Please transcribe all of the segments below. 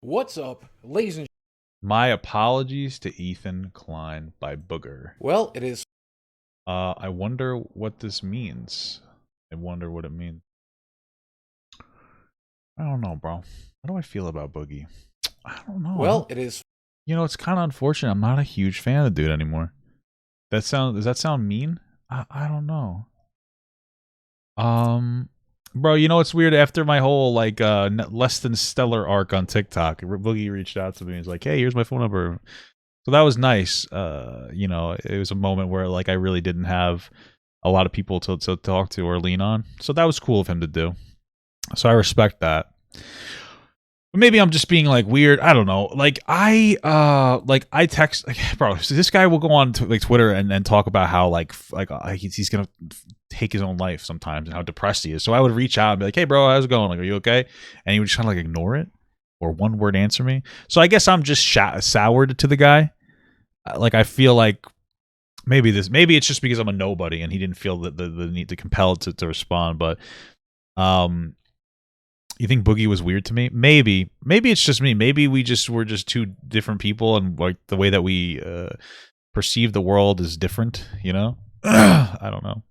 What's up, ladies and My apologies to Ethan Klein by Booger. well, it is I wonder what this means. I wonder what it means. I don't know, bro. How do I feel about Boogie? I don't know. well, it is You know, it's kind of unfortunate. I'm not a huge fan of the dude anymore. Does that sound mean? I don't know. Bro, you know what's weird? After my whole like less than stellar arc on TikTok, Boogie reached out to me and was like, "Hey, here's my phone number." So that was nice. You know, it was a moment where like I really didn't have a lot of people to talk to or lean on. So that was cool of him to do. So I respect that. But maybe I'm just being like weird. I don't know. Like I text like, bro. So this guy will go on to like Twitter and talk about how he's gonna take his own life sometimes and how depressed he is. So I would reach out and be like, "Hey, bro, how's it going? Like, are you okay?" And he would just kind of like ignore it or one word answer me. So I guess I'm just soured to the guy. Like I feel like maybe it's just because I'm a nobody and he didn't feel the need to compel to respond. But you think Boogie was weird to me? Maybe it's just me. Maybe we're just two different people, and like the way that we perceive the world is different. You know, I don't know.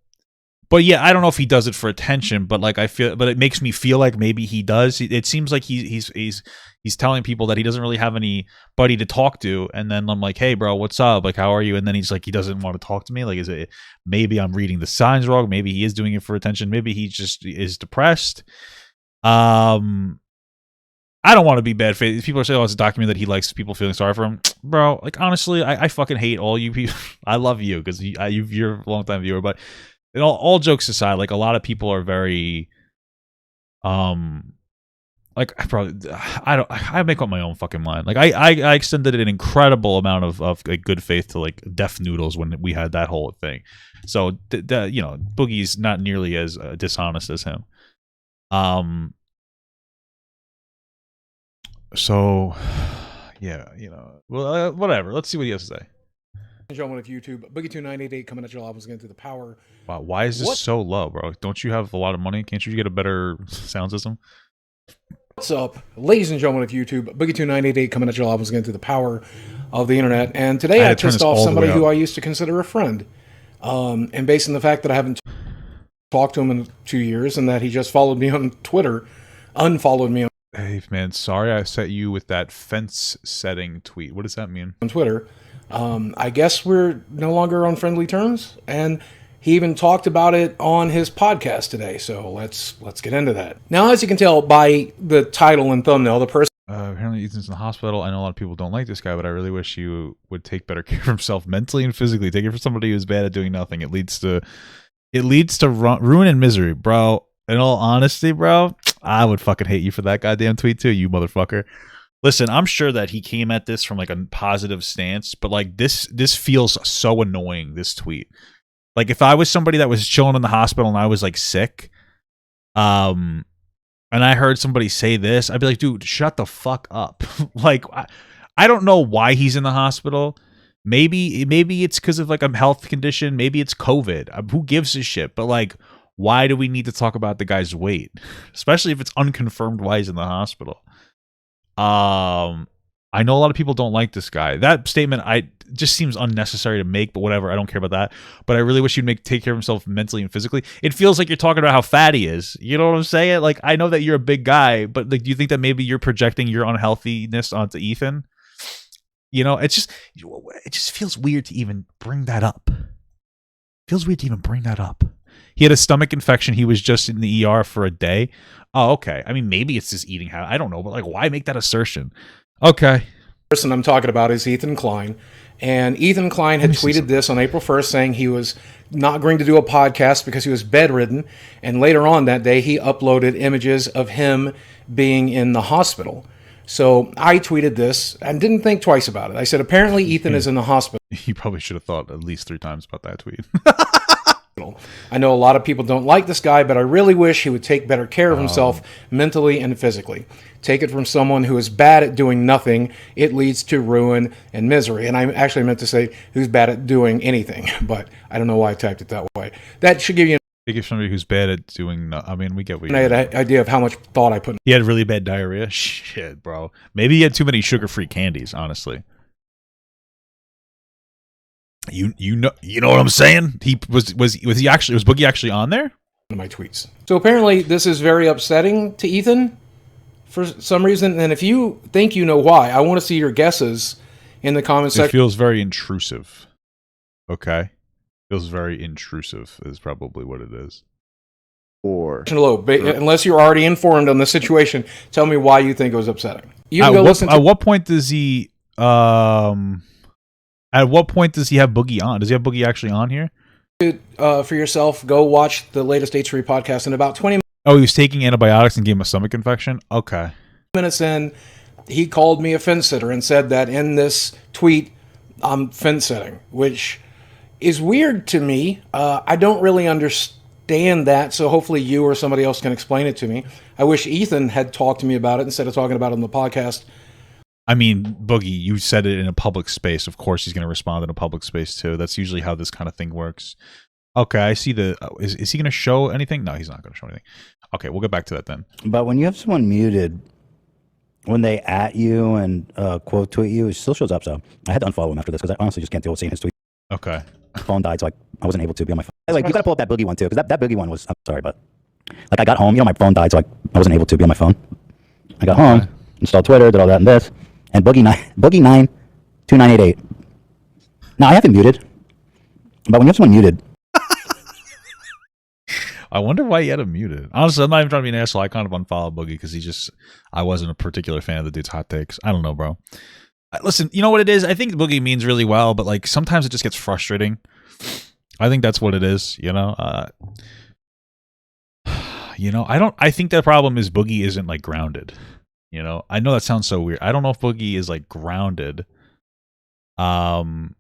But yeah, I don't know if he does it for attention. But like but it makes me feel like maybe he does. It seems like he's telling people that he doesn't really have anybody to talk to, and then I'm like, "Hey, bro, what's up? Like, how are you?" And then he's like, he doesn't want to talk to me. Like, is it maybe I'm reading the signs wrong? Maybe he is doing it for attention. Maybe he just is depressed. I don't want to be bad faith. People are saying, "Oh, it's a document that he likes people feeling sorry for him." Bro, like honestly, I fucking hate all you people. I love you because you're a long time viewer, but all jokes aside, like a lot of people are very, like I make up my own fucking mind. Like I extended an incredible amount of like good faith to like Deaf Noodles when we had that whole thing. So you know, Boogie's not nearly as dishonest as him. So, yeah, you know, well, whatever. Let's see what he has to say. gentlemen of YouTube. Boogie2988 coming at your live once again through the power. Wow, why is this so low, bro? Don't you have a lot of money? Can't you get a better sound system? What's up, ladies and gentlemen of YouTube? Boogie2988 coming at your live once again through the power of the internet. And today I pissed off somebody who I used to consider a friend. And based on the fact that I haven't talked to him in 2 years and that he just followed me on Twitter, unfollowed me Hey, man, sorry I set you with that fence setting tweet. What does that mean? on Twitter. I guess we're no longer on friendly terms, and he even talked about it on his podcast today. So let's get into that. Now, as you can tell by the title and thumbnail, the person apparently Ethan's in the hospital. I know a lot of people don't like this guy, but I really wish you would take better care of himself mentally and physically. Take it for somebody who's bad at doing nothing. It leads to ruin and misery, bro. In all honesty, bro, I would fucking hate you for that goddamn tweet too, you motherfucker. Listen, I'm sure that he came at this from like a positive stance, but like this feels so annoying, this tweet. Like if I was somebody that was chilling in the hospital and I was like sick, and I heard somebody say this, I'd be like, dude, shut the fuck up. Like I don't know why he's in the hospital. Maybe it's because of like a health condition. Maybe it's COVID. Who gives a shit? But like, why do we need to talk about the guy's weight, especially if it's unconfirmed why he's in the hospital? I know a lot of people don't like this guy. That statement just seems unnecessary to make, but whatever. I don't care about that. But I really wish you'd take care of himself mentally and physically. It feels like you're talking about how fat he is. You know what I'm saying? Like I know that you're a big guy, but like, do you think that maybe you're projecting your unhealthiness onto Ethan? You know, it just feels weird to even bring that up. He had a stomach infection. He was just in the ER for a day. Oh, okay. I mean, maybe it's his eating habit. I don't know, but like, why make that assertion? Okay. The person I'm talking about is Ethan Klein. And Ethan Klein had tweeted this on April 1st saying he was not going to do a podcast because he was bedridden. And later on that day, he uploaded images of him being in the hospital. So I tweeted this and didn't think twice about it. I said, apparently Ethan is in the hospital. You probably should have thought at least 3 times about that tweet. I know a lot of people don't like this guy, but I really wish he would take better care of himself mentally and physically. Take it from someone who is bad at doing nothing. It leads to ruin and misery. And I actually meant to say who's bad at doing anything, but I don't know why I typed it that way. That should give you Speaking of somebody who's bad at doing, I mean, we get what I had an idea of how much thought I put in. He had really bad diarrhea. Shit, bro. Maybe he had too many sugar-free candies. Honestly, you know what I'm saying. He was Boogie actually on there? In my tweets. So apparently, this is very upsetting to Ethan for some reason. And if you think you know why, I want to see your guesses in the comment section. It feels very intrusive. Okay. Feels very intrusive is probably what it is. Or unless you're already informed on the situation, tell me why you think it was upsetting. You can at what point does he have Boogie on? Does he have Boogie actually on here? For yourself, go watch the latest H3 podcast in about 20 minutes. Oh, he was taking antibiotics and gave him a stomach infection? Okay. Minutes in, he called me a fence sitter and said that in this tweet, I'm fence sitting, which is weird to me. I don't really understand that, so hopefully you or somebody else can explain it to me. I wish Ethan had talked to me about it instead of talking about it on the podcast. I mean, Boogie, you said it in a public space. Of course he's going to respond in a public space, too. That's usually how this kind of thing works. Okay, I see the... is he going to show anything? No, he's not going to show anything. Okay, we'll get back to that then. But when you have someone muted, when they at you and quote tweet you, it still shows up, so I had to unfollow him after this because I honestly just can't deal with seeing his tweet. Okay. My phone died, so I wasn't able to be on my phone. Like, you got to pull up that Boogie one, too, because that Boogie one was... I'm sorry, but... Like, I got home, my phone died, so I wasn't able to be on my phone. I got home, installed Twitter, did all that and this... And Boogie2988's. Now, I have him muted. But when you have someone muted... I wonder why he had him muted. Honestly, I'm not even trying to be an asshole. I kind of unfollowed Boogie because I wasn't a particular fan of the dude's hot takes. I don't know, bro. Listen, you know what it is? I think Boogie means really well, but like sometimes it just gets frustrating. I think that's what it is, I think the problem is Boogie isn't like grounded. I know that sounds so weird. I don't know if Boogie is like grounded. I'm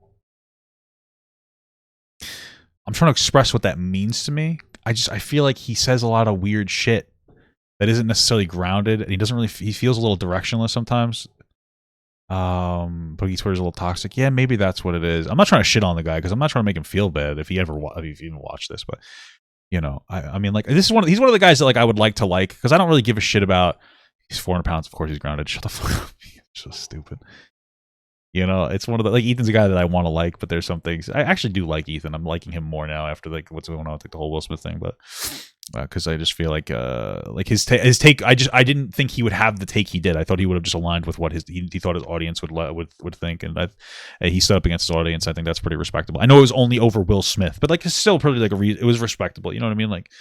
trying to express what that means to me. I feel like he says a lot of weird shit that isn't necessarily grounded, and he feels a little directionless sometimes. Boogie Twitter's a little toxic. Yeah, maybe that's what it is. I'm not trying to shit on the guy because I'm not trying to make him feel bad if he even watched this, but I mean, like he's one of the guys that like I would like to like because I don't really give a shit about. He's 400 pounds. Of course, he's grounded. Shut the fuck up. It's so stupid. It's one of the Ethan's a guy that I want to like, but there's some things I actually do like Ethan. I'm liking him more now after like what's going on with like, the whole Will Smith thing, but because I just feel like his take. I didn't think he would have the take he did. I thought he would have just aligned with what he thought his audience would think, and he stood up against his audience. I think that's pretty respectable. I know it was only over Will Smith, but like it's still pretty like it was respectable. You know what I mean? Like,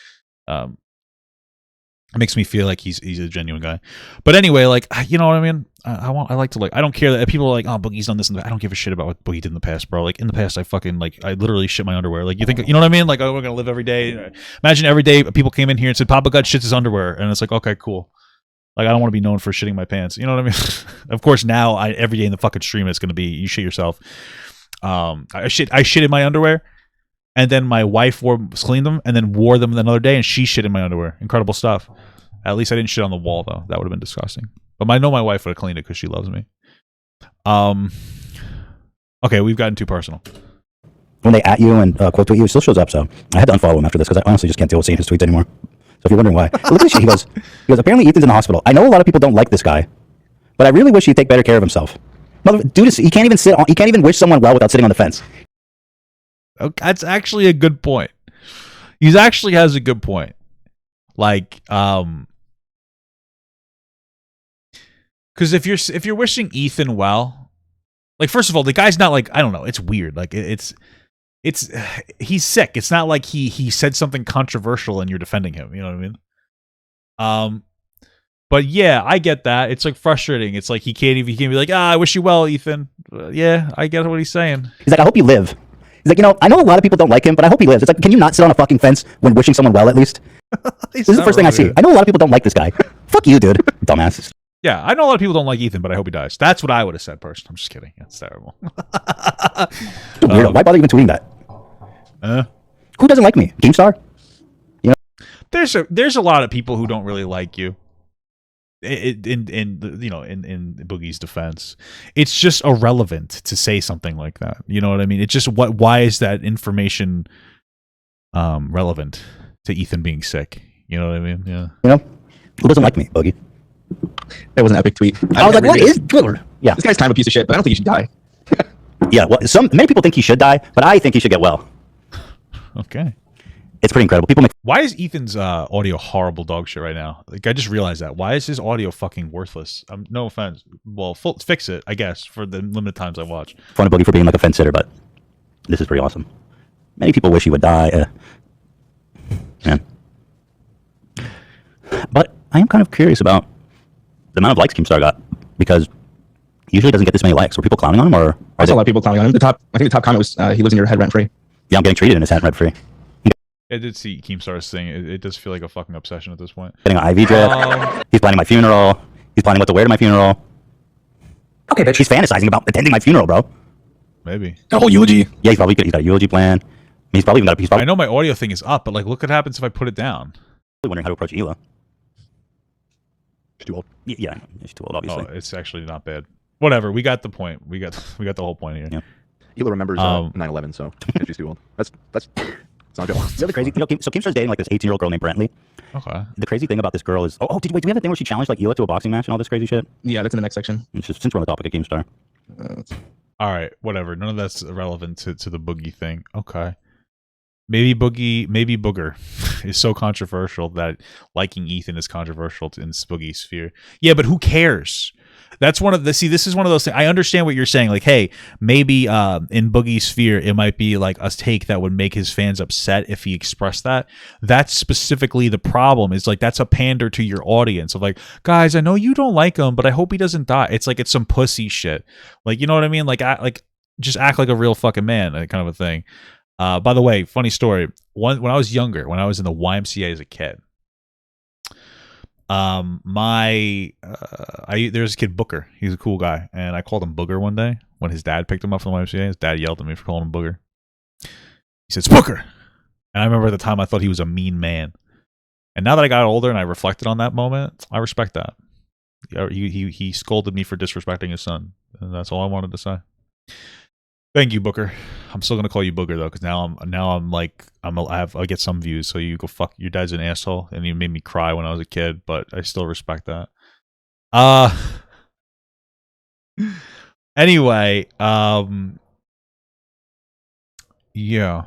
it makes me feel like he's a genuine guy. But anyway, like, you know what I mean? I like to like, I don't care that people are like, oh, Boogie's done this and that. I don't give a shit about what Boogie did in the past, bro. Like in the past, I literally shit my underwear. Like you think, you know what I mean? Like, oh, we're going to live every day. Imagine every day people came in here and said, Papa God shits his underwear. And it's like, okay, cool. Like, I don't want to be known for shitting my pants. You know what I mean? Of course, now every day in the fucking stream, it's going to be, you shit yourself. I shit in my underwear. And then my wife cleaned them and then wore them another day and she shit in my underwear. Incredible stuff. At least I didn't shit on the wall, though. That would have been disgusting. But I know my wife would have cleaned it because she loves me. Okay, we've gotten too personal. When they at you and quote tweet you, it still shows up, so I had to unfollow him after this because I honestly just can't deal with seeing his tweets anymore. So if you're wondering why. Look at this shit. He goes, apparently Ethan's in the hospital. I know a lot of people don't like this guy, but I really wish he'd take better care of himself. Dude, he can't even wish someone well without sitting on the fence. Okay, that's actually a good point. He actually has a good point. Like, because if you're wishing Ethan well, like first of all, the guy's not like, I don't know, it's weird. Like it's he's sick. It's not like he said something controversial and you're defending him. You know what I mean? But yeah, I get that. It's like frustrating. It's like he can't be like, I wish you well, Ethan. Yeah, I get what he's saying. He's like, I hope you live. He's like, I know a lot of people don't like him, but I hope he lives. It's like, can you not sit on a fucking fence when wishing someone well at least? This is the first thing I see. I know a lot of people don't like this guy. Fuck you, dude. Dumbass. Yeah, I know a lot of people don't like Ethan, but I hope he dies. That's what I would have said first. I'm just kidding. That's terrible. Why bother even tweeting that? Who doesn't like me? GameStar? There's a lot of people who don't really like you. In Boogie's defense, it's just irrelevant to say something like that. You know what I mean? It's just why is that information relevant? to Ethan being sick. You know what I mean? Yeah. You know, who doesn't like me, Boogie? That was an epic tweet. I was like, what is Twitter? Yeah. This guy's kind of a piece of shit, but I don't think he should die. Yeah, well, many people think he should die, but I think he should get well. Okay. It's pretty incredible. People make Why is Ethan's audio horrible dog shit right now? Like, I just realized that. Why is his audio fucking worthless? No offense. Well, fix it, I guess, for the limited times I watch. fun of Boogie for being like a fence sitter, but this is pretty awesome. Many people wish he would die. Man. But I am kind of curious about the amount of likes Keemstar got, because usually doesn't get this many likes. Were people clowning on him, or I saw a lot of people clowning on him. I think the top comment was, he lives in your head rent free. yeah, I'm getting treated in his head rent free. I did see Keemstar's thing. It does feel like a fucking obsession at this point. Getting an IV drip. He's planning my funeral. He's planning what to wear to my funeral. Okay, bitch. He's fantasizing about attending my funeral, bro. Maybe. A whole eulogy. Yeah, he's got a eulogy plan. He's probably even got I know my audio thing is up, but like, look what happens if I put it down. wondering how to approach Hila. She's too old. Yeah, she's too old, obviously. Oh, it's actually not bad. Whatever. We got the point. We got the whole point here. Yeah. Hila remembers 9/11, so yeah, she's too old. That's it's not good. The other crazy, so Keemstar's dating like this 18-year-old girl named Brantley. Okay. The crazy thing about this girl is, do we have a thing where she challenged like Hila to a boxing match and all this crazy shit? Yeah, that's in the next section. It's just, since we're on the topic of Keemstar. All right. Whatever. None of that's relevant to the Boogie thing. Okay. Maybe Booger is so controversial that liking Ethan is controversial in Boogie sphere. Yeah, but who cares? That's one of the, this is one of those things. I understand what you're saying. Like, hey, maybe in Boogie's sphere, it might be like a take that would make his fans upset if he expressed that. That's specifically the problem. Is like, that's a pander to your audience of like, guys, I know you don't like him, but I hope he doesn't die. It's like, it's some pussy shit. Like, you know what I mean? Like, just act like a real fucking man, kind of a thing. By the way, funny story. When I was younger, when I was in the YMCA as a kid, there's a kid Booker. He's a cool guy, and I called him Booger one day when his dad picked him up from the YMCA. His dad yelled at me for calling him Booger. He said, "It's Booker," and I remember at the time I thought he was a mean man. And now that I got older and I reflected on that moment, I respect that. He scolded me for disrespecting his son, and that's all I wanted to say. Thank you, Booker. I'm still gonna call you Booger though, because I get some views. So you go fuck. Your dad's an asshole, and you made me cry when I was a kid, but I still respect that. Anyway, yeah.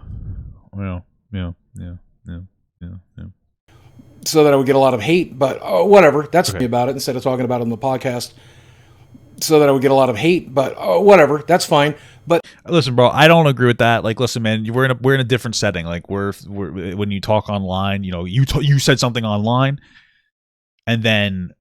So that I would get a lot of hate, but whatever. That's okay. About it instead of talking about it on the podcast. So that I would get a lot of hate, but whatever. That's fine. But listen, bro, I don't agree with that. Like, listen, man, we're in a different setting. Like, we're when you talk online, you know, you said something online, and then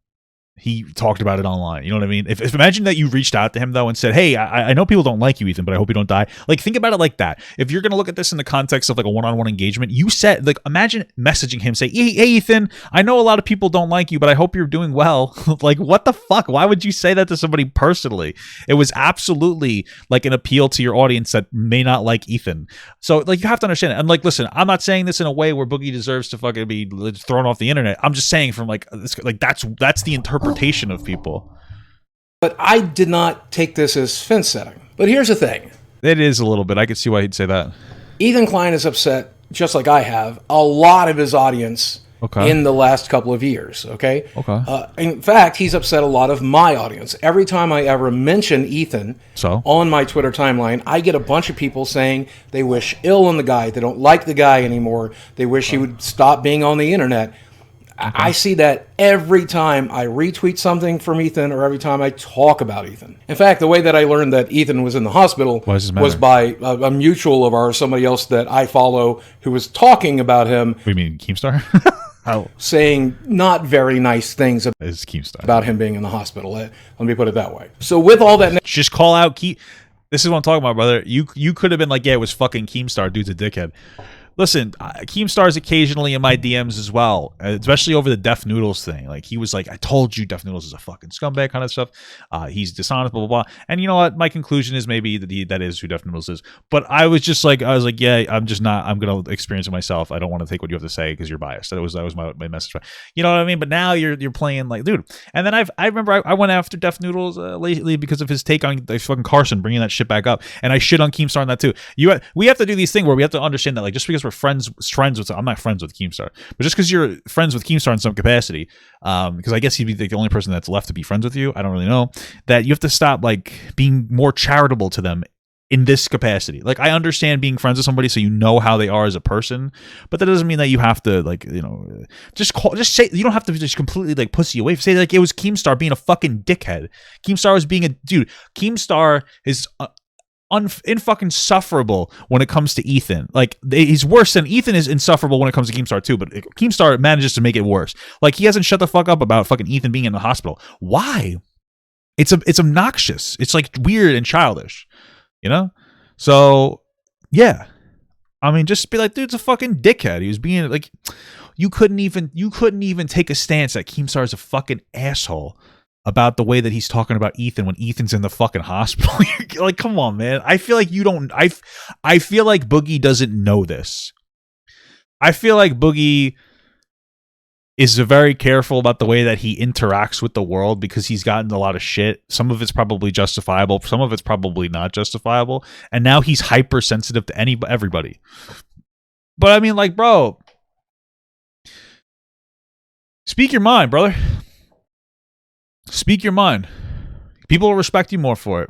he talked about it online. You know what I mean? If imagine that you reached out to him though and said, "Hey, I know people don't like you, Ethan, but I hope you don't die." Like, think about it like that. If you're gonna look at this in the context of like a one-on-one engagement, you said, like, imagine messaging him, say, "Hey, Ethan, I know a lot of people don't like you, but I hope you're doing well." Like, what the fuck? Why would you say that to somebody personally? It was absolutely like an appeal to your audience that may not like Ethan. So, like, you have to understand it. And like, listen, I'm not saying this in a way where Boogie deserves to fucking be thrown off the internet. I'm just saying from like that's the interpretation of people. But I did not take this as fence setting. But here's the thing. It is a little bit. I could see why he'd say that. Ethan Klein is upset, just like I have, a lot of his audience in the last couple of years, okay? In fact, he's upset a lot of my audience. Every time I ever mention Ethan on my Twitter timeline, I get a bunch of people saying they wish ill on the guy. They don't like the guy anymore. They wish he would stop being on the internet. I see that every time I retweet something from Ethan or every time I talk about Ethan. In fact, the way that I learned that Ethan was in the hospital was by a mutual of ours, somebody else that I follow, who was talking about him. What do you mean, Keemstar? Saying not very nice things about him being in the hospital. Let me put it that way. So with all that... Just call out... This is what I'm talking about, brother. You could have been like, yeah, it was fucking Keemstar. Dude's a dickhead. Listen, Keemstar's occasionally in my DMs as well, especially over the Def Noodles thing. Like, he was like, I told you Def Noodles is a fucking scumbag kind of stuff. He's dishonest, blah, blah, blah. And you know what? My conclusion is maybe that is who Def Noodles is. But I was like, yeah, I'm going to experience it myself. I don't want to take what you have to say because you're biased. That was my message. You know what I mean? But now you're playing like, dude. And then I remember I went after Def Noodles lately because of his take on fucking Carson, bringing that shit back up. And I shit on Keemstar on that too. We have to do these things where we have to understand that, like, just because because we're friends with, I'm not friends with Keemstar, but just because you're friends with Keemstar in some capacity, because I guess he'd be the only person that's left to be friends with you. I don't really know, that you have to stop like being more charitable to them in this capacity. Like, I understand being friends with somebody so you know how they are as a person, but that doesn't mean that you have to, like, you know, just say, you don't have to just completely like pussy away. Say like it was Keemstar being a fucking dickhead. Keemstar was being a dude. Keemstar is fucking insufferable when it comes to Ethan. Like, he's worse than Ethan is insufferable when it comes to Keemstar too, but Keemstar manages to make it worse. Like, he hasn't shut the fuck up about fucking Ethan being in the hospital. Why? It's obnoxious. It's like weird and childish. You know? So, yeah. I mean, just be like, dude's a fucking dickhead. He was being like, you couldn't even take a stance that Keemstar's a fucking asshole about the way that he's talking about Ethan when Ethan's in the fucking hospital. Like, come on, man. I feel like you don't, I feel like Boogie doesn't know this. I feel like Boogie is very careful about the way that he interacts with the world because he's gotten a lot of shit. Some of it's probably justifiable. Some of it's probably not justifiable. And now he's hypersensitive to everybody. But I mean, like, bro, speak your mind, brother. Speak your mind. People will respect you more for it.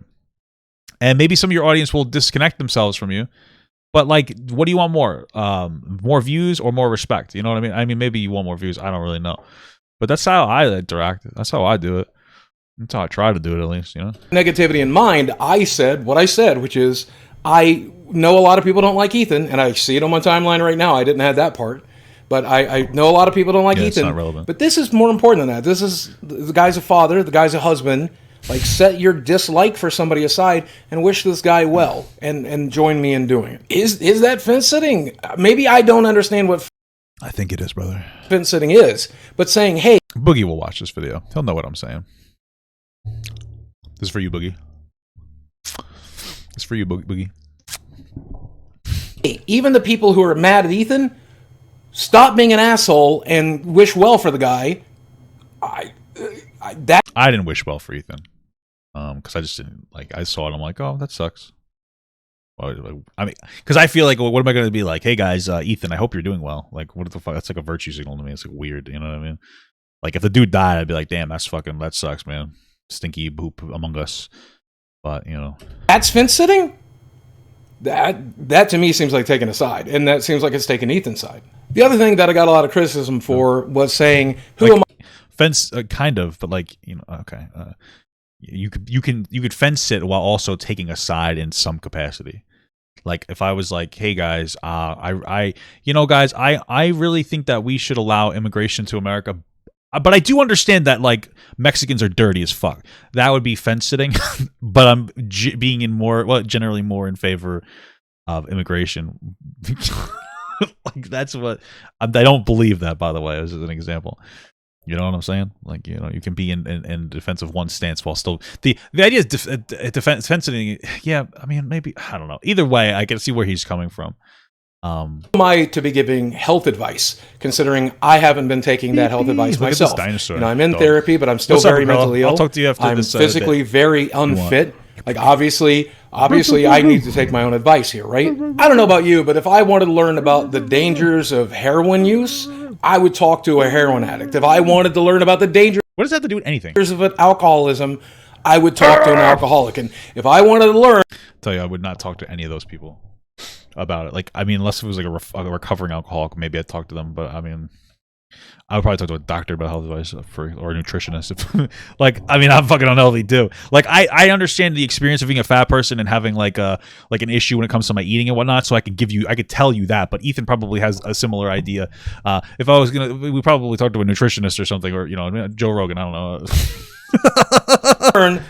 And maybe some of your audience will disconnect themselves from you. But, like, what do you want more? More views or more respect? You know what I mean? I mean, maybe you want more views. I don't really know. But that's how I interact. That's how I do it. That's how I try to do it, at least, you know? Negativity in mind, I said what I said, which is, I know a lot of people don't like Ethan, and I see it on my timeline right now. I didn't have that part. But I know a lot of people don't like Ethan. It's not relevant. But this is more important than that. This is, the guy's a father, the guy's a husband. Like, set your dislike for somebody aside and wish this guy well, and join me in doing it. Is that fence sitting? Maybe I don't understand what I think it is, brother. Fence sitting is, but saying, hey, Boogie will watch this video. He'll know what I'm saying. This is for you, Boogie. This is for you, Boogie. hey, even the people who are mad at Ethan, stop being an asshole and wish well for the guy. I didn't wish well for Ethan. Because I just didn't, like, I saw it, I'm like, oh, that sucks. I mean, because I feel like, what am I going to be like? Hey guys, Ethan, I hope you're doing well. Like, what the fuck? That's like a virtue signal to me. It's like weird, you know what I mean? Like, if the dude died, I'd be like, damn, that sucks, man. Stinky poop among us. But, you know, that's fence sitting. That to me seems like taking a side, and that seems like it's taking Ethan's side. The other thing that I got a lot of criticism for was saying, "Who like, am I?" Fence, kind of, but like, you know, okay, you could fence sit while also taking a side in some capacity. Like, if I was like, hey guys, I really think that we should allow immigration to America, but I do understand that, like, Mexicans are dirty as fuck. That would be fence sitting, but I'm generally more in favor of immigration. Like, that's what I don't believe that, by the way, as an example. You know what I'm saying? Like, you know, you can be in defense of one stance while still the idea is defense. Yeah, I mean, maybe, I don't know. Either way, I can see where he's coming from. Who am I to be giving health advice, considering I haven't been taking that health advice myself? Dinosaur, you know, I'm in therapy, but I'm still very mentally ill. I'll talk to you after I'm this. physically very unfit. Like, obviously, I need to take my own advice here, right? I don't know about you, but if I wanted to learn about the dangers of heroin use, I would talk to a heroin addict. If I wanted to learn about the dangers What does that have to do with anything? of alcoholism, I would talk to an alcoholic. And if I wanted to learn, I'll tell you, I would not talk to any of those people about it. Like, I mean, unless it was like a recovering alcoholic, maybe I'd talk to them. But I mean, I would probably talk to a doctor about health advice or a nutritionist. Like, I mean, I'm fucking unhealthy too. Like, I understand the experience of being a fat person and having like an issue when it comes to my eating and whatnot. So I could tell you that. But Ethan probably has a similar idea. If I was we probably talk to a nutritionist or something, or, you know, Joe Rogan. I don't know. learn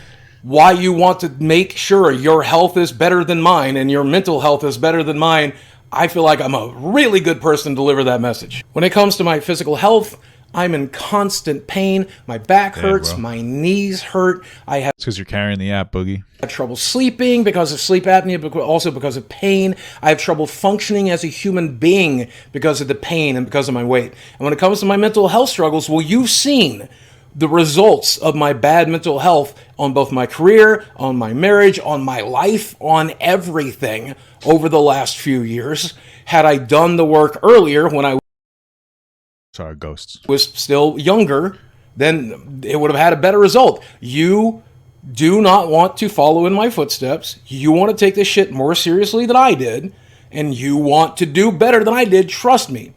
why you want to make sure your health is better than mine and your mental health is better than mine, I feel like I'm a really good person to deliver that message. When it comes to my physical health, I'm in constant pain. My back hurts. My knees hurt. It's because you're carrying the app, Boogie. I have trouble sleeping because of sleep apnea, but also because of pain. I have trouble functioning as a human being because of the pain and because of my weight. And when it comes to my mental health struggles, well, you've seen the results of my bad mental health on both my career, on my marriage, on my life, on everything over the last few years. Had I done the work earlier when I ghosts was still younger, then it would have had a better result. You do not want to follow in my footsteps. You want to take this shit more seriously than I did, and you want to do better than I did. Trust me.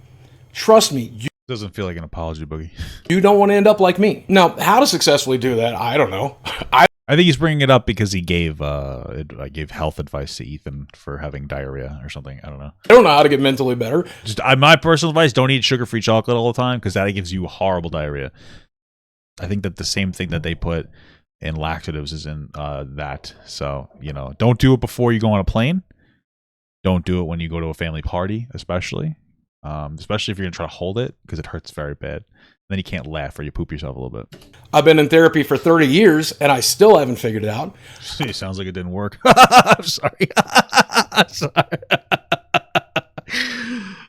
Trust me. Doesn't feel like an apology, Boogie. You don't want to end up like me. Now, how to successfully do that, I don't know. I think he's bringing it up because he gave health advice to Ethan for having diarrhea or something. I don't know. I don't know how to get mentally better. Just my personal advice: don't eat sugar-free chocolate all the time because that gives you horrible diarrhea. I think that the same thing that they put in laxatives is in that. So don't do it before you go on a plane. Don't do it when you go to a family party, especially if you're gonna try to hold it because it hurts very bad. Then you can't laugh or you poop yourself a little bit. I've been in therapy for 30 years and I still haven't figured it out. It sounds like it didn't work. I'm sorry. I'm sorry.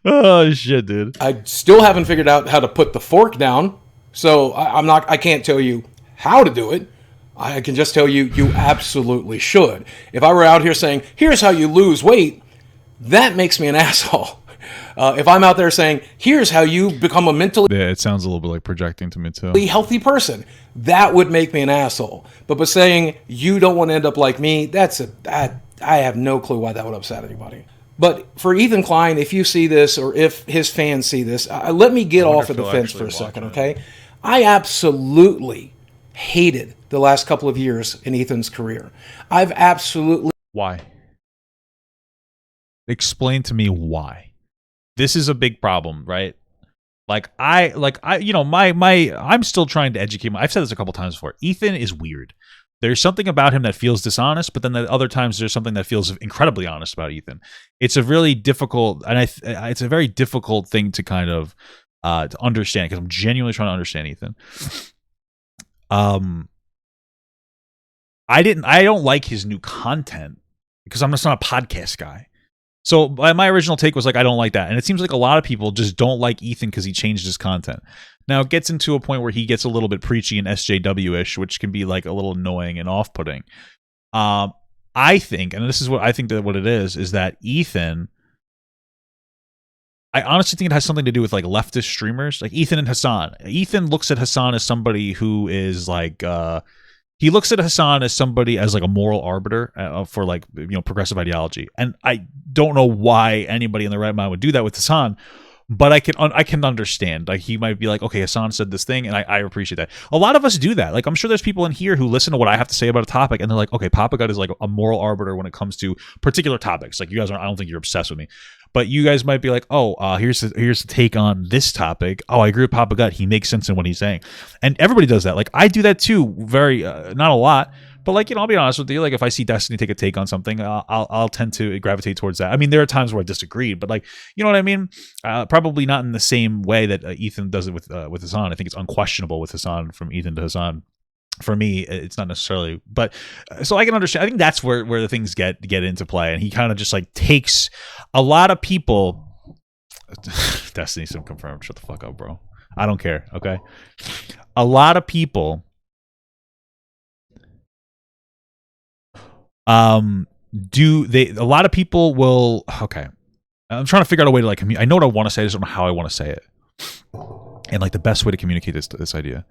Oh shit, dude. I still haven't figured out how to put the fork down. So I can't tell you how to do it. I can just tell you absolutely should. If I were out here saying, here's how you lose weight, that makes me an asshole. If I'm out there saying, here's how you become a mentally it sounds a little bit like projecting to me too. Healthy person, that would make me an asshole. But by saying you don't want to end up like me, I have no clue why that would upset anybody. But for Ethan Klein, if you see this or if his fans see this, let me get off of the fence for a second, okay? I absolutely hated the last couple of years in Ethan's career. I've absolutely... Why? Explain to me why. This is a big problem, right? I'm still trying to educate I've said this a couple times before. Ethan is weird. There's something about him that feels dishonest, but then at other times there's something that feels incredibly honest about Ethan. It's a really difficult, and it's a very difficult thing to kind of to understand because I'm genuinely trying to understand Ethan. I don't like his new content because I'm just not a podcast guy. So my original take was I don't like that. And it seems like a lot of people just don't like Ethan because he changed his content. Now it gets into a point where he gets a little bit preachy and SJW-ish, which can be a little annoying and off-putting. I think, and this is what I think that what it is that Ethan, I honestly think it has something to do with leftist streamers, like Ethan and Hassan. Ethan looks at Hassan as somebody who is he looks at Hassan as somebody as a moral arbiter for progressive ideology, and I don't know why anybody in their right mind would do that with Hassan, but I can understand. He might be okay, Hassan said this thing, and I appreciate that. A lot of us do that. I'm sure there's people in here who listen to what I have to say about a topic, and they're like, okay, Papa Gut is a moral arbiter when it comes to particular topics. You guys I don't think you're obsessed with me. But you guys might be like, here's the take on this topic. Oh, I agree with Papa Gut. He makes sense in what he's saying. And everybody does that. I do that too, very, not a lot. But I'll be honest with you. If I see Destiny take a take on something, I'll tend to gravitate towards that. I mean, there are times where I disagree, but you know what I mean? Probably not in the same way that Ethan does it with Hassan. I think it's unquestionable with Hassan from Ethan to Hassan. For me, it's not necessarily, but so I can understand. I think that's where the things get into play, and he kind of just takes a lot of people. Destiny sim confirmed. Shut the fuck up, bro. I don't care. Okay, a lot of people, A lot of people will. Okay, I'm trying to figure out a way to I know what I want to say. I just don't know how I want to say it, and the best way to communicate this idea.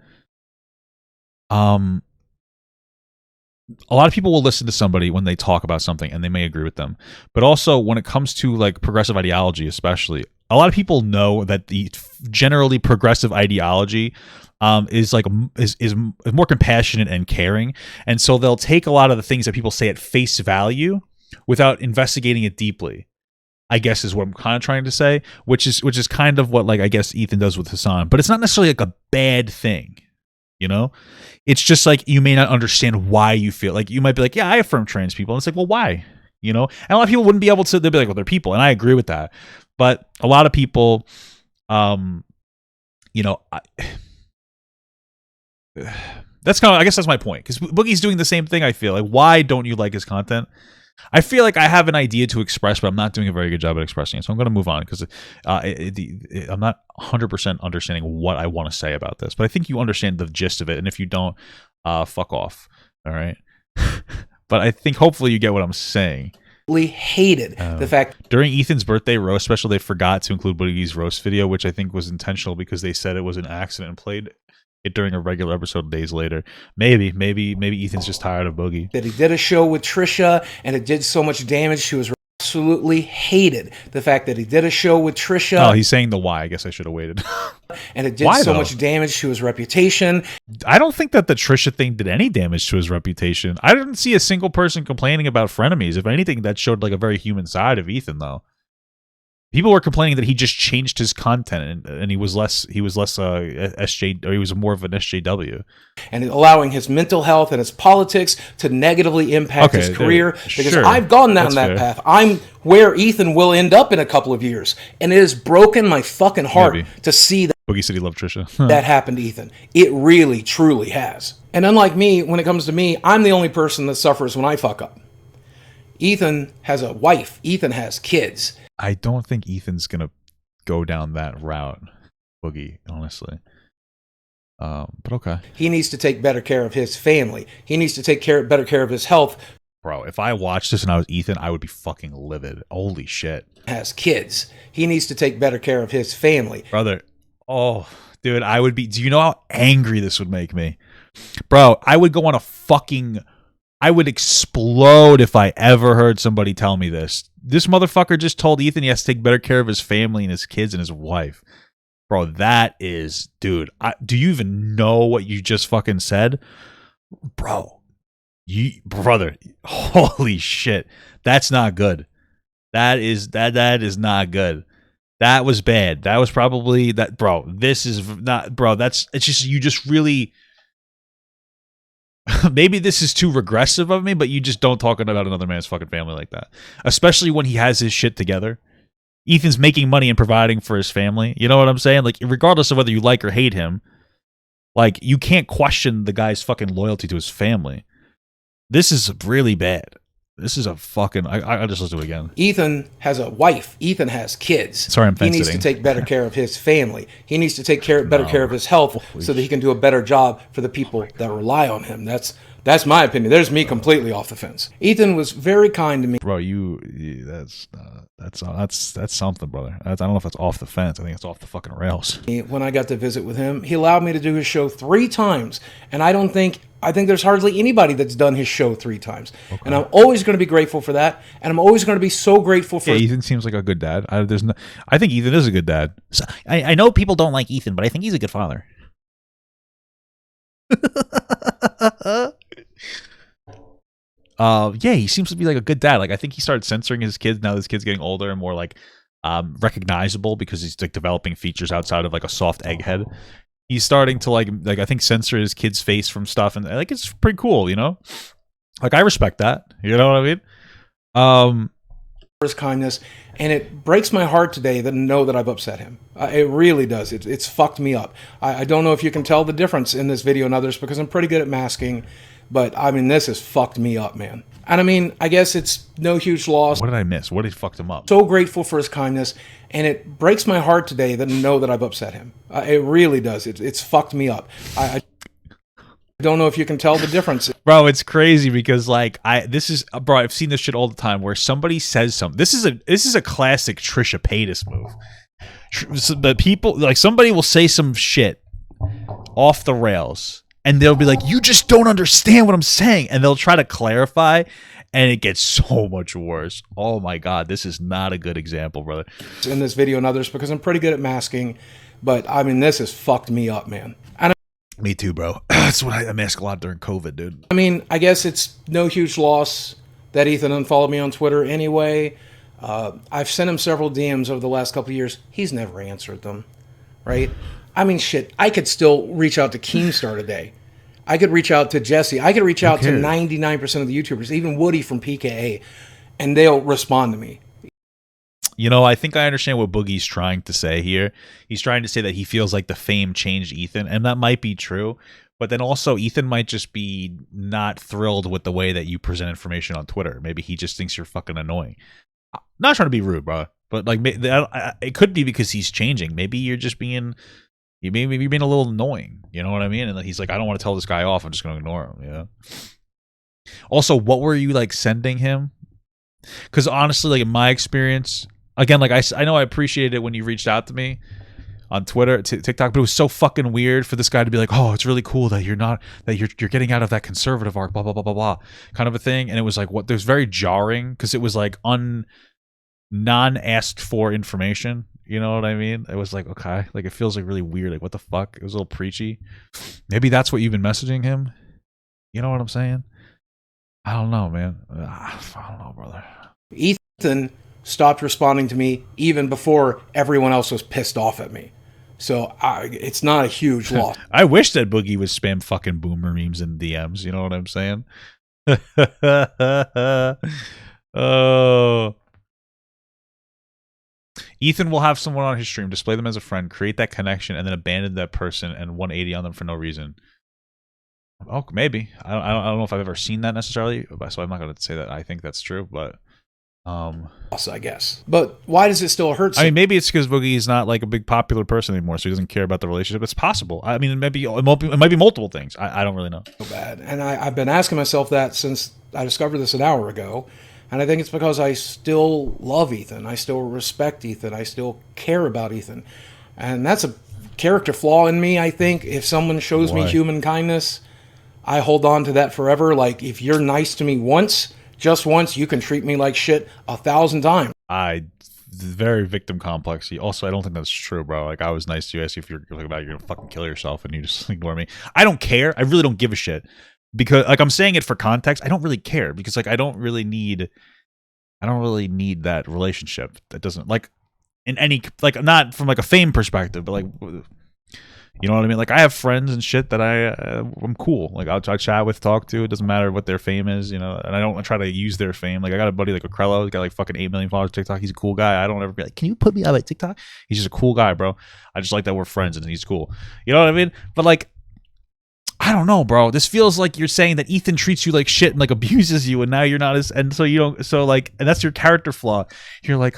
A lot of people will listen to somebody when they talk about something and they may agree with them, but also when it comes to progressive ideology, especially, a lot of people know that the generally progressive ideology is more compassionate and caring, and so they'll take a lot of the things that people say at face value without investigating it deeply, I guess is what I'm kind of trying to say, which is kind of what I guess Ethan does with Hassan, but it's not necessarily a bad thing. It's just you may not understand why you feel you might be yeah, I affirm trans people. And it's well, why? And a lot of people wouldn't be able to, they'll be well, they're people. And I agree with that. But a lot of people, that's I guess that's my point. Because Boogie's doing the same thing, I feel. Why don't you like his content? I feel like I have an idea to express, but I'm not doing a very good job at expressing it. So I'm going to move on because I'm not 100% understanding what I want to say about this. But I think you understand the gist of it. And if you don't, fuck off. All right. But I think hopefully you get what I'm saying. Hated the fact during Ethan's birthday roast special, they forgot to include Boogie's roast video, which I think was intentional because they said it was an accident and played it during a regular episode days later. Maybe Ethan's just tired of Boogie. that he did a show with Trisha and it did so much damage to his absolutely hated the fact that he did a show with Trisha. Oh, he's saying the why. I guess I should have waited. And it did so much damage to his reputation. I don't think that the Trisha thing did any damage to his reputation. I didn't see a single person complaining about frenemies. If anything, that showed like a very human side of Ethan, though. People were complaining that he just changed his content and he was less SJ, or he was more of an SJW. And allowing his mental health and his politics to negatively impact his career. Because I've gone down that path. I'm where Ethan will end up in a couple of years. And it has broken my fucking heart to see that. Boogie said he loved Trisha. That happened to Ethan. It really, truly has. And unlike me, when it comes to me, I'm the only person that suffers when I fuck up. Ethan has a wife. Ethan has kids. I don't think Ethan's gonna go down that route, Boogie, honestly. But okay. He needs to take better care of his family. He needs to take better care of his health. Bro, if I watched this and I was Ethan, I would be fucking livid. Holy shit. Has kids. He needs to take better care of his family. Brother, oh, dude, I would be... Do you know how angry this would make me? Bro, I would go on a fucking... I would explode if I ever heard somebody tell me this. This motherfucker just told Ethan he has to take better care of his family and his kids and his wife. Bro, that is... Dude, do you even know what you just fucking said? Bro, brother, holy shit. That's not good. That is not good. That was bad. That was probably... that. Bro, this is not... Bro, it's just... You just really... Maybe this is too regressive of me, but you just don't talk about another man's fucking family like that. Especially when he has his shit together. Ethan's making money and providing for his family. You know what I'm saying? Like, regardless of whether you like or hate him, like, you can't question the guy's fucking loyalty to his family. This is really bad. This is a fucking... I just listen to it again. Ethan has a wife. Ethan has kids. Sorry, I'm fence-sitting. He needs to take better care of his family. He needs to take better care of his health so that he can do a better job for the people that rely on him. That's my opinion. There's me completely off the fence. Ethan was very kind to me. Bro, that's something, brother. I don't know if that's off the fence. I think it's off the fucking rails. When I got to visit with him, he allowed me to do his show 3 times, and I think there's hardly anybody that's done his show 3 times. Okay. And I'm always going to be grateful for that, and I'm always going to be so grateful for... Yeah, Ethan seems like a good dad. I think Ethan is a good dad. So, I know people don't like Ethan, but I think he's a good father. Yeah, he seems to be like a good dad. Like, I think he started censoring his kids. Now his kid's getting older and more like recognizable because he's like developing features outside of like a soft egghead. He's starting to like I think censor his kid's face from stuff, and like it's pretty cool, you know. Like, I respect that. You know what I mean? For his kindness, and it breaks my heart today to know that I've upset him. It really does. It's fucked me up. I don't know if you can tell the difference in this video and others because I'm pretty good at masking. But, I mean, this has fucked me up, man. And, I mean, I guess it's no huge loss. What did I miss? What had fucked him up? So grateful for his kindness. And it breaks my heart today to know that I've upset him. It really does. It's fucked me up. I don't know if you can tell the difference. Bro, it's crazy because, like, I've seen this shit all the time where somebody says something. This is a classic Trisha Paytas move. But people, like, somebody will say some shit off the rails. And they'll be like, you just don't understand what I'm saying. And they'll try to clarify, and it gets so much worse. Oh, my God. This is not a good example, brother. In this video and others, because I'm pretty good at masking. But, I mean, this has fucked me up, man. Me too, bro. That's what I mask a lot during COVID, dude. I mean, I guess it's no huge loss that Ethan unfollowed me on Twitter anyway. I've sent him several DMs over the last couple of years. He's never answered them, right? I mean, shit, I could still reach out to Keemstar today. I could reach out to Jesse. I could reach out to 99% of the YouTubers, even Woody from PKA, and they'll respond to me. You know, I think I understand what Boogie's trying to say here. He's trying to say that he feels like the fame changed Ethan, and that might be true. But then also, Ethan might just be not thrilled with the way that you present information on Twitter. Maybe he just thinks you're fucking annoying. I'm not trying to be rude, bro, but like it could be because he's changing. Maybe you're just being, maybe you're being a little annoying. You know what I mean? And then he's like, I don't want to tell this guy off. I'm just going to ignore him. Yeah. Also, what were you like sending him? Because honestly, like in my experience, again, like I know I appreciated it when you reached out to me on Twitter, TikTok, but it was so fucking weird for this guy to be like, "Oh, it's really cool that you're getting out of that conservative arc, blah blah blah blah blah," kind of a thing. And it was like, what? It was very jarring because it was like non-asked for information. You know what I mean? It was like, okay, like it feels like really weird. Like, what the fuck? It was a little preachy. Maybe that's what you've been messaging him. You know what I'm saying? I don't know, man. I don't know, brother. Ethan stopped responding to me even before everyone else was pissed off at me. So it's not a huge loss. I wish that Boogie would spam fucking boomer memes in DMs. You know what I'm saying? Oh. Ethan will have someone on his stream, display them as a friend, create that connection, and then abandon that person and 180 on them for no reason. Oh, maybe. I don't know if I've ever seen that necessarily, so I'm not going to say that I think that's true, but I guess. But why does it still hurt? I mean, maybe it's because Boogie is not like a big popular person anymore, so he doesn't care about the relationship. It's possible. I mean, it might be multiple things. I don't really know. So bad, and I've been asking myself that since I discovered this an hour ago, and I think it's because I still love Ethan. I still respect Ethan. I still care about Ethan, and that's a character flaw in me. I think if someone shows me human kindness, I hold on to that forever. Like if you're nice to me once. Just once, you can treat me like shit 1,000 times. Very victim complex. Also, I don't think that's true, bro. Like, I was nice to you. I asked you if you're gonna fucking kill yourself, and you just ignore me. I don't care. I really don't give a shit. Because, like, I'm saying it for context. I don't really care. Because, like, I don't really need that relationship. That doesn't, like, in any, like, not from, like, a fame perspective, but, like, you know what I mean? Like, I have friends and shit that I'm cool. Like, I'll chat with, talk to. It doesn't matter what their fame is, you know. And I don't try to use their fame. Like, I got a buddy like Okrello. He's got like fucking 8 million followers on TikTok. He's a cool guy. I don't ever be like, can you put me on like TikTok? He's just a cool guy, bro. I just like that we're friends and he's cool. You know what I mean? But like, I don't know, bro. This feels like you're saying that Ethan treats you like shit and like abuses you, and now you're not as, and so you don't, so like, and that's your character flaw. You're like,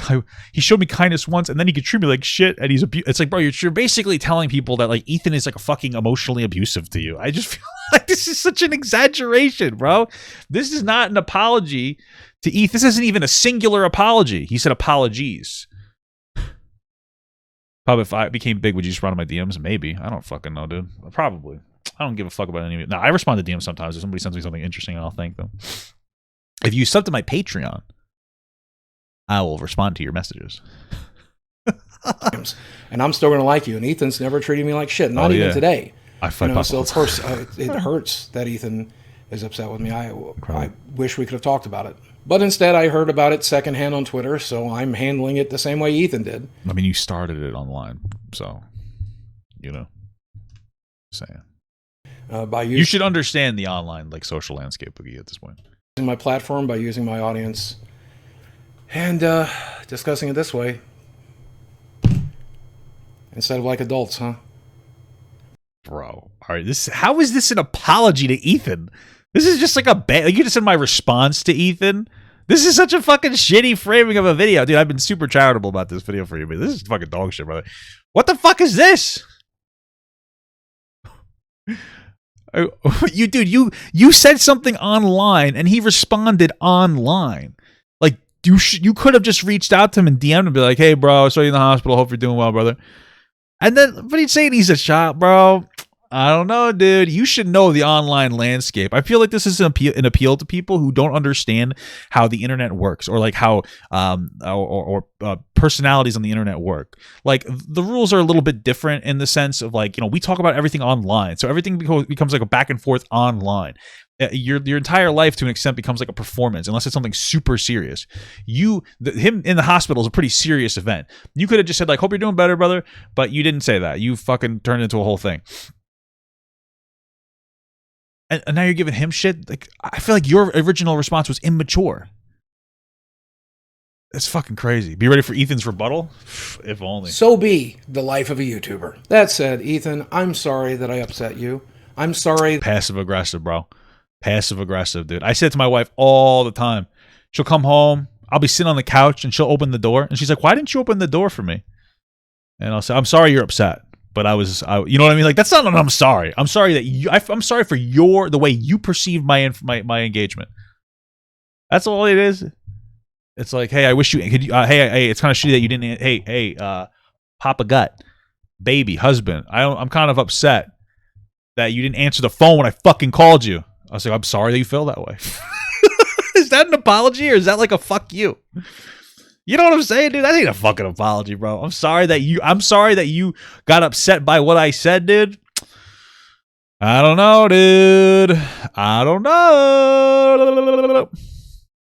he showed me kindness once, and then he could treat me like shit, and he's it's like, bro, you're basically telling people that like Ethan is like a fucking emotionally abusive to you. I just feel like this is such an exaggeration, bro. This is not an apology to Ethan. This isn't even a singular apology. He said apologies. Probably if I became big, would you just run on my DMs? Maybe. I don't fucking know, dude. Probably. I don't give a fuck about any of it. Now, I respond to DMs sometimes if somebody sends me something interesting, and I'll thank them. If you sub to my Patreon, I will respond to your messages. And I'm still going to like you. And Ethan's never treated me like shit. Not even today. I fight so of course it hurts that Ethan is upset with me. I wish we could have talked about it. But instead, I heard about it secondhand on Twitter, so I'm handling it the same way Ethan did. I mean, you started it online, so, you know, saying. You should understand the online like social landscape, Boogie, at this point. Using my platform, by using my audience, and discussing it this way instead of like adults, huh? Bro, all right. How is this an apology to Ethan? This is just like you just said my response to Ethan. This is such a fucking shitty framing of a video, dude. I've been super charitable about this video for you, but this is fucking dog shit, brother. What the fuck is this? You said something online and he responded online. Like you could have just reached out to him and DM'd him and be like, hey bro, I saw you in the hospital, hope you're doing well, brother. And then but he's saying he's a shot, bro. I don't know, dude. You should know the online landscape. I feel like this is an appeal to people who don't understand how the internet works, or like how personalities on the internet work. Like the rules are a little bit different in the sense of like, you know, we talk about everything online, so everything becomes like a back and forth online. Your entire life to an extent becomes like a performance unless it's something super serious. Him in the hospital is a pretty serious event. You could have just said like, hope you're doing better, brother, but you didn't say that. You fucking turned it into a whole thing. And now you're giving him shit. Like, I feel like your original response was immature. That's fucking crazy. Be ready for Ethan's rebuttal? If only. So be the life of a YouTuber. That said, Ethan, I'm sorry that I upset you. I'm sorry. Passive aggressive, bro. Passive aggressive, dude. I say it to my wife all the time. She'll come home. I'll be sitting on the couch and she'll open the door. And she's like, why didn't you open the door for me? And I'll say, I'm sorry you're upset. But you know what I mean? Like, that's not an I'm sorry. I'm sorry that I'm sorry for the way you perceive my engagement. That's all it is. It's like, hey, I wish you could. Hey, it's kind of shitty that you didn't. Hey, Papa Gut, baby, husband. I'm kind of upset that you didn't answer the phone when I fucking called you. I was like, I'm sorry that you feel that way. Is that an apology or is that like a fuck you? You know what I'm saying, dude? That ain't a fucking apology, bro. I'm sorry that you got upset by what I said, dude. I don't know, dude. I don't know.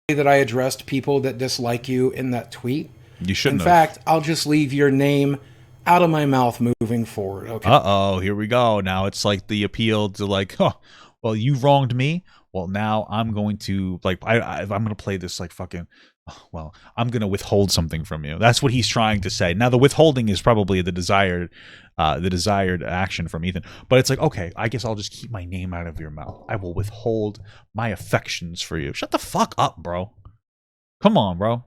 That I addressed people that dislike you in that tweet. You shouldn't. In fact, I'll just leave your name out of my mouth moving forward. Okay. Uh-oh, here we go. Now it's like the appeal to like, oh, well, you wronged me. Well, now I'm going to like I'm going to play this like fucking well, I'm going to withhold something from you. That's what he's trying to say. Now the withholding is probably the desired action from Ethan. But it's like, okay, I guess I'll just keep my name out of your mouth. I will withhold my affections for you. Shut the fuck up, bro. Come on, bro.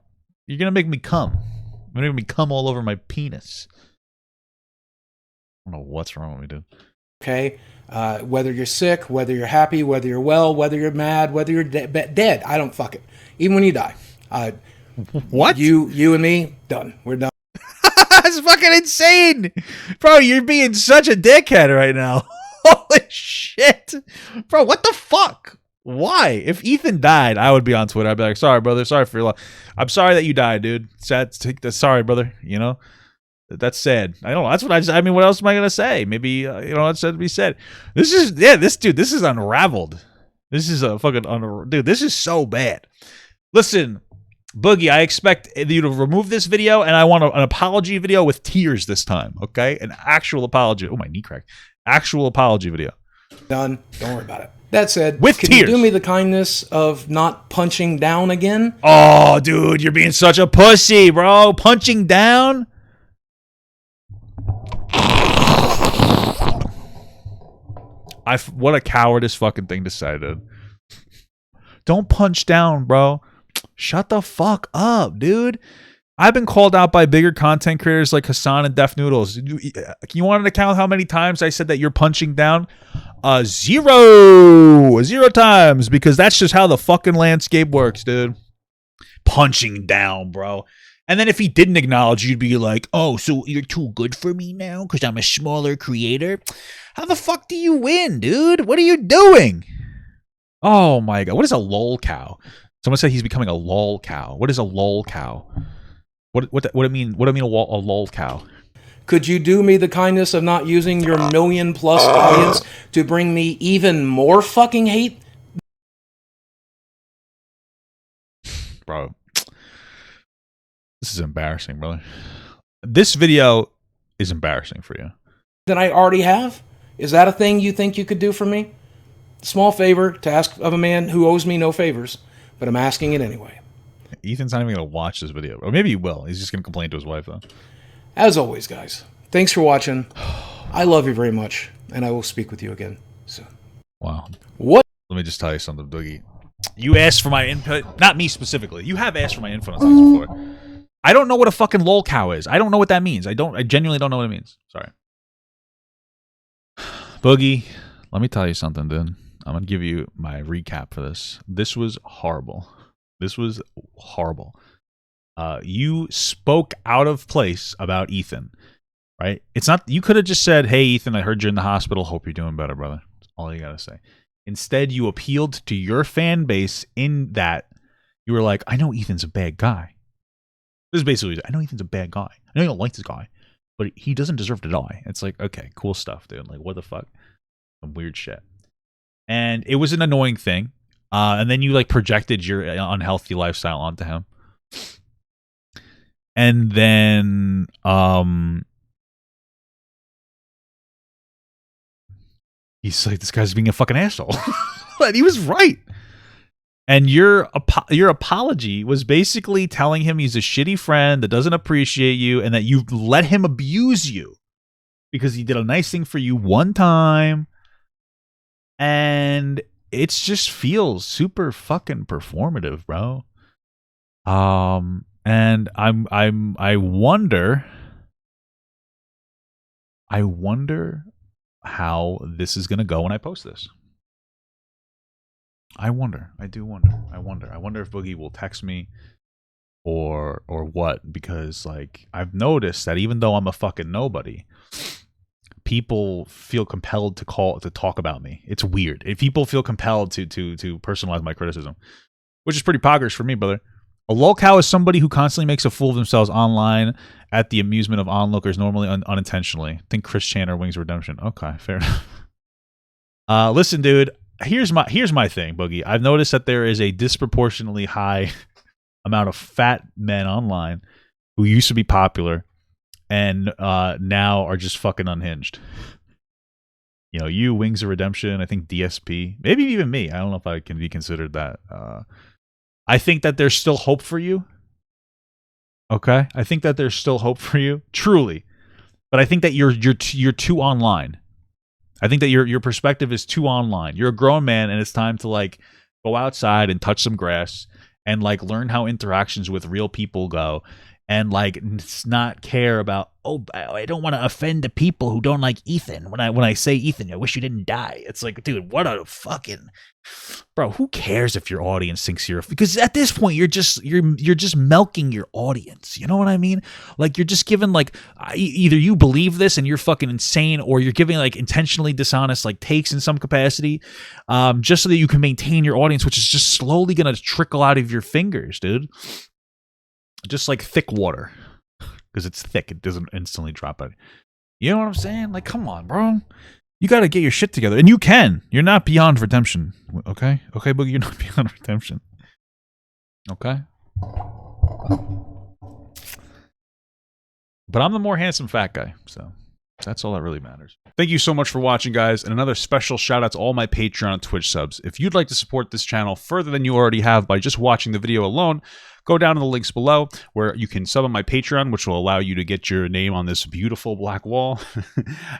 You're going to make me come. You're going to make me come all over my penis. I don't know what's wrong with me, dude. Okay? Whether you're sick, whether you're happy, whether you're well, whether you're mad, whether you're dead, I don't fuck it. Even when you die. What? You and me, done. We're done. That's fucking insane. Bro, you're being such a dickhead right now. Holy shit. Bro, what the fuck? Why? If Ethan died, I would be on Twitter. I'd be like, sorry, brother. Sorry for your loss. I'm sorry that you died, dude. Sad. Sorry, brother. You know? That's sad. I don't know. That's what I mean, what else am I going to say? Maybe, it's said to be said. This is unraveled. This is a fucking, dude, this is so bad. Listen, Boogie, I expect you to remove this video, and I want an apology video with tears this time, okay? An actual apology. Oh, my knee cracked. Actual apology video. Done. Don't worry about it. That said, with can tears. You do me the kindness of not punching down again? Oh, dude, you're being such a pussy, bro. Punching down? What a cowardice fucking thing to say, dude. Don't punch down, bro. Shut the fuck up, dude. I've been called out by bigger content creators like Hassan and Def Noodles. You wanted to count how many times I said that you're punching down? 0 times, because that's just how the fucking landscape works, dude. Punching down, bro. And then if he didn't acknowledge, you'd be like, oh, so you're too good for me now because I'm a smaller creator? How the fuck do you win, dude? What are you doing? Oh my god. What is a lol cow? Someone said he's becoming a lol cow. What is a lol cow? What do I mean a lol cow? Could you do me the kindness of not using your million-plus audience to bring me even more fucking hate? Bro. This is embarrassing, brother. This video is embarrassing for you. Than I already have? Is that a thing you think you could do for me? Small favor to ask of a man who owes me no favors, but I'm asking it anyway. Ethan's not even going to watch this video. Or maybe he will. He's just going to complain to his wife, though. As always, guys, thanks for watching. I love you very much, and I will speak with you again soon. Wow. What? Let me just tell you something, Boogie. You asked for my input. Not me specifically. You have asked for my input on things before. I don't know what a fucking lol cow is. I don't know what that means. I genuinely don't know what it means. Sorry. Boogie, let me tell you something, dude. I'm going to give you my recap for this. This was horrible. This was horrible. You spoke out of place about Ethan, right? It's not, you could have just said, hey, Ethan, I heard you're in the hospital. Hope you're doing better, brother. That's all you got to say. Instead, you appealed to your fan base in that you were like, I know Ethan's a bad guy. This is basically, I know Ethan's a bad guy. I know you don't like this guy, but he doesn't deserve to die. It's like, okay, cool stuff, dude. Like, what the fuck? Some weird shit. And it was an annoying thing. And then you like projected your unhealthy lifestyle onto him. And then he's like, this guy's being a fucking asshole. And he was right. And your apology was basically telling him he's a shitty friend that doesn't appreciate you and that you've let him abuse you because he did a nice thing for you one time. and it just feels super fucking performative, bro. And I wonder how this is gonna go when I post this. I do wonder. I wonder if Boogie will text me or what, because like I've noticed that even though I'm a fucking nobody, people feel compelled to talk about me. It's weird. If people feel compelled to personalize my criticism, which is pretty poggers for me, brother. A lolcow is somebody who constantly makes a fool of themselves online at the amusement of onlookers, normally unintentionally. Think Chris Chan or Wings of Redemption. Okay, fair enough. Listen, dude. Here's my thing, Boogie. I've noticed that there is a disproportionately high amount of fat men online who used to be popular and now are just fucking unhinged. You know, you, Wings of Redemption, I think DSP, maybe even me. I don't know if I can be considered that. I think that there's still hope for you. Okay? I think that there's still hope for you, truly. But I think that you're too online. I think that your perspective is too online. You're a grown man, and it's time to like go outside and touch some grass and like learn how interactions with real people go, and like not care about, oh, I don't want to offend the people who don't like Ethan. When I say Ethan, I wish you didn't die. It's like, dude, what a fucking bro. Who cares if your audience thinks you're, because at this point you're just milking your audience. You know what I mean? Like you're just giving like either you believe this and you're fucking insane, or you're giving like intentionally dishonest like takes in some capacity, just so that you can maintain your audience, which is just slowly gonna trickle out of your fingers, dude. Just like thick water, because it's thick, it doesn't instantly drop out. You know what I'm saying? Like, come on, bro. You got to get your shit together, and you can. You're not beyond redemption, okay? Okay, Boogie, you're not beyond redemption. Okay. But I'm the more handsome fat guy, so that's all that really matters. Thank you so much for watching, guys, and another special shout out to all my Patreon and Twitch subs. If you'd like to support this channel further than you already have by just watching the video alone, go down to the links below where you can sub on my Patreon, which will allow you to get your name on this beautiful black wall.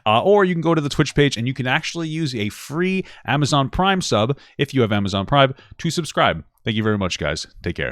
Or you can go to the Twitch page and you can actually use a free Amazon Prime sub, if you have Amazon Prime, to subscribe. Thank you very much, guys. Take care.